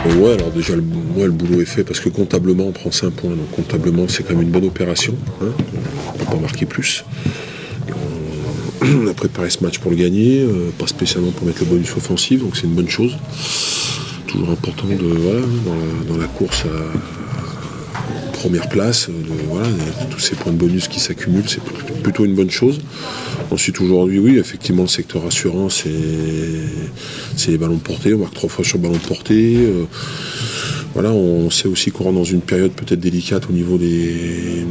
Ouais, alors déjà, le boulot est fait parce que comptablement, on prend 5 points. Donc comptablement, c'est quand même une bonne opération. Hein, on ne peut pas marquer plus. On a préparé ce match pour le gagner, pas spécialement pour mettre le bonus offensif, donc c'est une bonne chose. Toujours important dans la course à première place, tous ces points de bonus qui s'accumulent, c'est plutôt une bonne chose. Ensuite aujourd'hui, oui, effectivement, le secteur assurant, c'est les ballons portés, on marque 3 fois sur ballon porté. On sait aussi qu'on rentre dans une période peut-être délicate au niveau des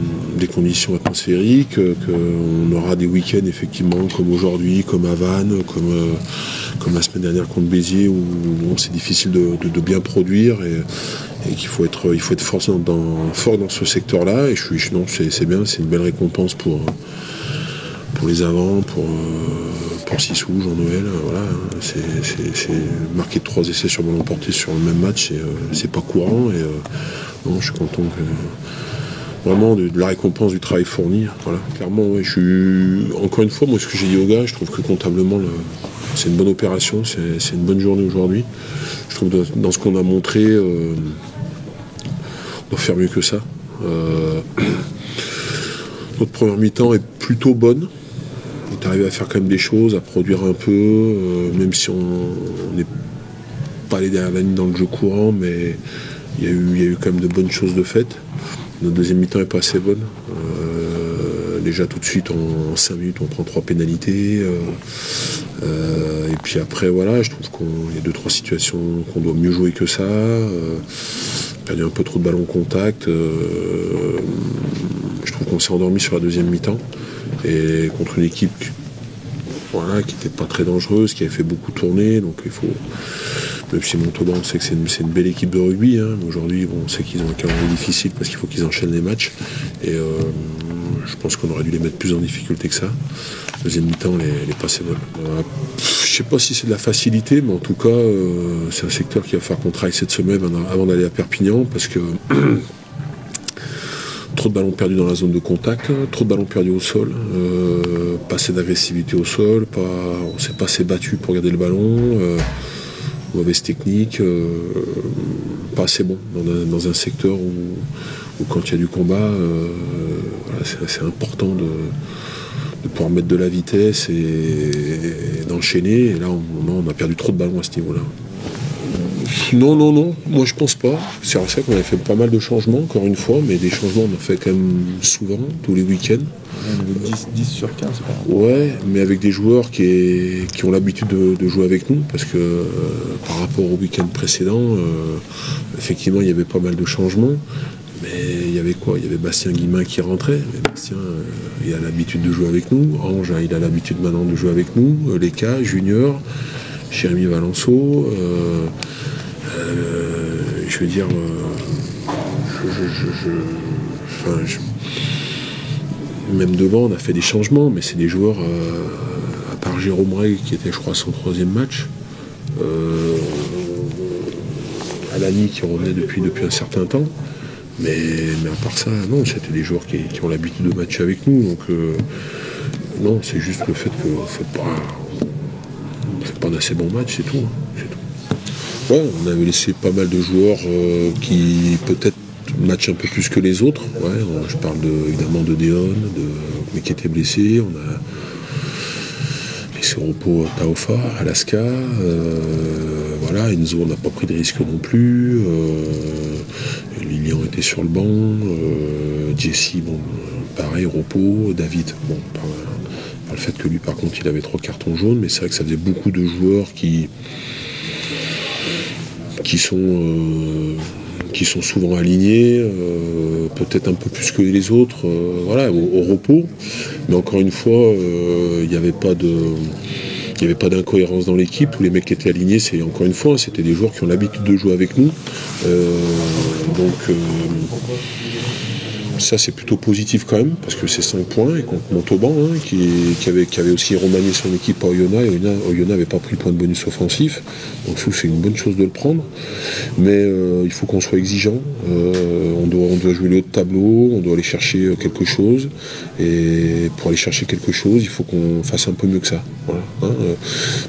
conditions atmosphériques, qu'on aura des week-ends effectivement comme aujourd'hui, comme à Vannes, comme la semaine dernière contre Béziers, où c'est difficile de bien produire et qu'il faut être fort dans ce secteur-là. Et c'est bien, c'est une belle récompense pour les avants, pour Sissou, Jean-Noël, c'est marqué 3 essais sur ballon porté sur le même match, c'est pas courant, je suis content vraiment de la récompense du travail fourni. Voilà. Clairement, ouais, encore une fois, moi ce que j'ai dit aux gars, je trouve que comptablement c'est une bonne opération, c'est une bonne journée aujourd'hui. Je trouve que dans ce qu'on a montré, on doit faire mieux que ça. Notre première mi-temps est plutôt bonne. On est arrivé à faire quand même des choses, à produire un peu, même si on n'est pas allé derrière la ligne dans le jeu courant, mais il y a eu quand même de bonnes choses de fait. Notre deuxième mi-temps n'est pas assez bonne. Déjà tout de suite en 5 minutes on prend 3 pénalités. Et puis après je trouve qu'il y a 2-3 situations qu'on doit mieux jouer que ça. Perdu un peu trop de ballons contact. Je trouve qu'on s'est endormi sur la deuxième mi-temps. Et contre une équipe qui n'était pas très dangereuse, qui avait fait beaucoup tourner, donc il faut, même si Montauban, on sait que c'est une belle équipe de rugby, mais aujourd'hui on sait qu'ils ont un calendrier difficile parce qu'il faut qu'ils enchaînent les matchs, et je pense qu'on aurait dû les mettre plus en difficulté que ça. Deuxième mi-temps, elle est pas assez bonne. Je sais pas si c'est de la facilité, mais en tout cas c'est un secteur qui va falloir qu'on travaille cette semaine avant d'aller à Perpignan, parce que trop de ballons perdus dans la zone de contact, trop de ballons perdus au sol, pas assez d'agressivité au sol, on s'est pas assez battu pour garder le ballon, mauvaise technique, pas assez bon dans un secteur où quand il y a du combat, c'est important de pouvoir mettre de la vitesse et d'enchaîner. Et là, on a perdu trop de ballons à ce niveau-là. Non, moi je pense pas. C'est vrai qu'on a fait pas mal de changements, encore une fois, mais des changements on en fait quand même souvent, tous les week-ends. 10 sur 15, c'est pas grave. Ouais, mais avec des joueurs qui ont l'habitude de jouer avec nous, parce que par rapport au week-end précédent, effectivement il y avait pas mal de changements. Mais il y avait quoi? Il y avait Bastien Guillemin qui rentrait. Mais Bastien, il a l'habitude de jouer avec nous. Ange, il a l'habitude maintenant de jouer avec nous. Leka, Junior, Jérémy Valenceau. Je veux dire, même devant, on a fait des changements, mais c'est des joueurs, à part Jérôme Rey, qui était, je crois, son 3e match, Alani qui revenait depuis un certain temps, mais à part ça, non, c'était des joueurs qui ont l'habitude de matcher avec nous, donc non, c'est juste le fait qu'on ne fait pas d'assez bons matchs, c'est tout. C'est tout. Ouais, on avait laissé pas mal de joueurs qui peut-être matchent un peu plus que les autres. Ouais, je parle évidemment de Deon, mais qui était blessé. On a laissé au repos Taofa, Alaska. Enzo n'a pas pris de risque non plus. Lilian était sur le banc. Jesse, pareil, repos. David, par le fait que lui, par contre, il avait 3 cartons jaunes, mais c'est vrai que ça faisait beaucoup de joueurs qui sont souvent alignés, peut-être un peu plus que les autres, au repos. Mais encore une fois, il n'y avait pas d'incohérence dans l'équipe. Tous les mecs qui étaient alignés, encore une fois, c'était des joueurs qui ont l'habitude de jouer avec nous. Ça c'est plutôt positif quand même, parce que c'est 5 points et contre Montauban, hein, qui avait aussi remanié son équipe à Oyonnax, et Oyonnax n'avait pas pris le point de bonus offensif, donc c'est une bonne chose de le prendre, mais il faut qu'on soit exigeant, on doit jouer le haut de tableau, on doit aller chercher quelque chose, et pour aller chercher quelque chose, il faut qu'on fasse un peu mieux que ça. Voilà, hein,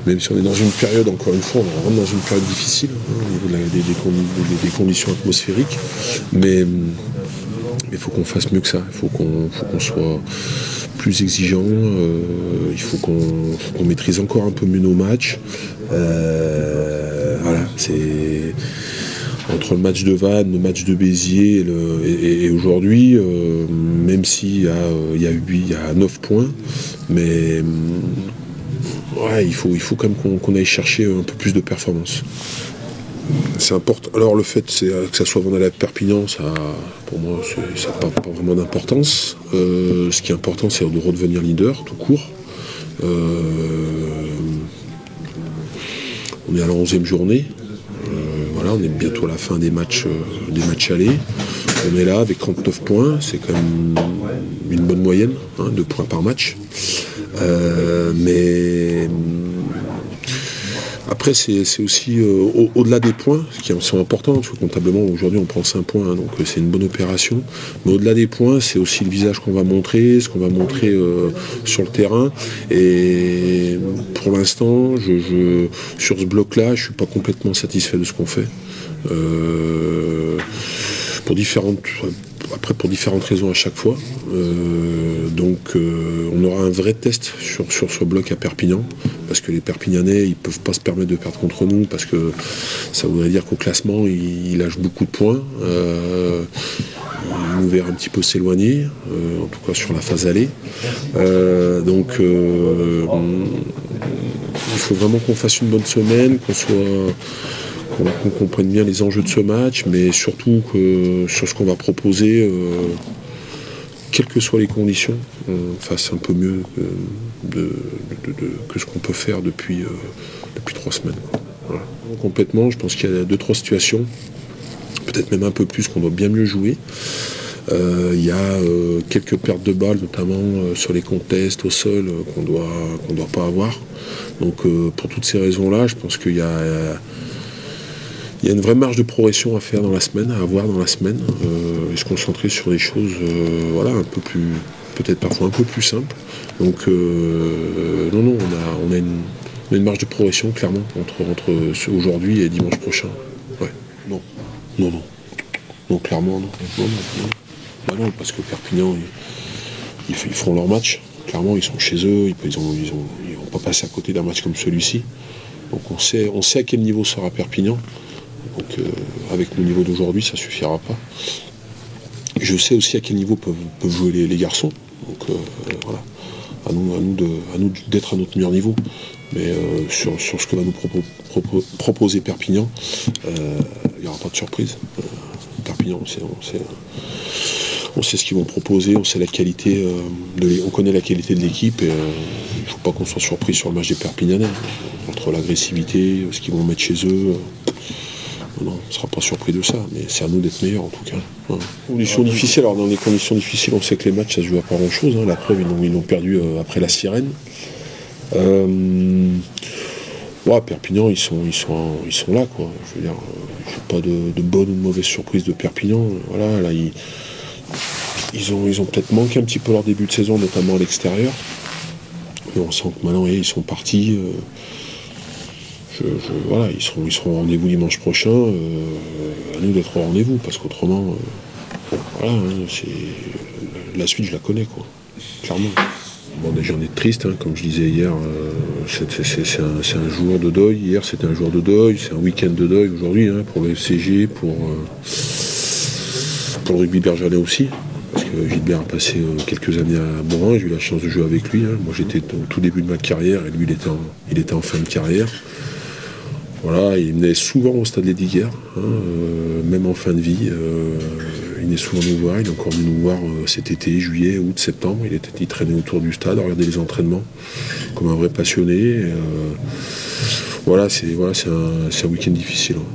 même si on est dans une période, encore une fois, on est vraiment dans une période difficile, hein, au niveau des conditions atmosphériques, mais il faut qu'on fasse mieux que ça, il faut qu'on soit plus exigeant, il faut qu'on maîtrise encore un peu mieux nos matchs. Voilà, c'est entre le match de Vannes, le match de Béziers et aujourd'hui, même s'il y a 9 points, mais ouais, il faut quand même qu'on aille chercher un peu plus de performance. C'est important. Alors le fait que ça soit Vannes à Perpignan, ça, pour moi, ça n'a pas vraiment d'importance. Ce qui est important, c'est de redevenir leader, tout court. On est à la 11e journée. Voilà, on est bientôt à la fin des matchs allés. On est là avec 39 points, c'est quand même une bonne moyenne, hein, 2 points par match. Mais après, c'est aussi au-delà des points, qui sont importants, parce que comptablement, aujourd'hui, on prend 5 points, hein, donc c'est une bonne opération. Mais au-delà des points, c'est aussi le visage qu'on va montrer, ce qu'on va montrer sur le terrain. Et pour l'instant, sur ce bloc-là, je ne suis pas complètement satisfait de ce qu'on fait. Pour différentes raisons à chaque fois. Donc on aura un vrai test sur ce bloc à Perpignan, parce que les Perpignanais, ils peuvent pas se permettre de perdre contre nous, parce que ça voudrait dire qu'au classement, ils lâchent beaucoup de points. Ils nous verront un petit peu s'éloigner, en tout cas sur la phase allée. Donc il faut vraiment qu'on fasse une bonne semaine, qu'on comprenne bien les enjeux de ce match, mais surtout que sur ce qu'on va proposer, quelles que soient les conditions, on fasse un peu mieux que ce qu'on peut faire depuis 3 semaines. Voilà. Complètement, je pense qu'il y a 2-3 situations, peut-être même un peu plus, qu'on doit bien mieux jouer. Il y a quelques pertes de balles, notamment sur les contests au sol, qu'on doit pas avoir. Donc pour toutes ces raisons-là, je pense qu'il y a une vraie marge de progression à faire dans la semaine, à avoir dans la semaine, et se concentrer sur des choses, voilà, un peu plus, peut-être parfois un peu plus simples. Donc non, on a une marge de progression clairement entre aujourd'hui et dimanche prochain. Ouais. Non, clairement non. Bah non, parce que Perpignan, ils feront leur match. Clairement, ils sont chez eux, ils vont pas passer à côté d'un match comme celui-ci. Donc on sait à quel niveau sera Perpignan. Donc avec le niveau d'aujourd'hui, ça suffira pas. Je sais aussi à quel niveau peuvent jouer les garçons. Donc voilà, à nous d'être à notre meilleur niveau. Mais sur ce que va nous proposer Perpignan, il n'y aura pas de surprise. Perpignan, on sait ce qu'ils vont proposer, on sait la qualité, on connaît la qualité de l'équipe, et il ne faut pas qu'on soit surpris sur le match des Perpignanais. Entre l'agressivité, ce qu'ils vont mettre chez eux. Non, on ne sera pas surpris de ça, mais c'est à nous d'être meilleurs en tout cas. Ouais. Conditions difficiles, alors dans les conditions difficiles, on sait que les matchs ça se joue à pas grand chose, hein. La preuve, ils l'ont perdu après la sirène. Ouais, Perpignan, ils sont là, quoi. Je veux dire, j'ai pas de bonne ou de mauvaise surprise de Perpignan. Voilà, là, ils ont peut-être manqué un petit peu leur début de saison, notamment à l'extérieur. Mais on sent que maintenant, ils sont partis. Voilà, ils seront au rendez-vous dimanche prochain. À nous d'être au rendez-vous, parce qu'autrement, voilà, hein, la suite, je la connais, quoi. Clairement. Bon, déjà, on est triste, hein, comme je disais hier, c'est un jour de deuil. Hier, c'était un jour de deuil, c'est un week-end de deuil aujourd'hui, hein, pour le FCG, pour le rugby bergerais aussi. Parce que Gilbert a passé quelques années à Morin, j'ai eu la chance de jouer avec lui. Hein. Moi, j'étais au tout début de ma carrière, et lui, il était en fin de carrière. Voilà, il venait souvent au stade Lesdiguières, hein, même en fin de vie. Il venait souvent nous voir, il est encore venu nous voir cet été, juillet, août, septembre. Il traînait autour du stade, regardait les entraînements, comme un vrai passionné. Voilà, c'est un week-end difficile. Hein.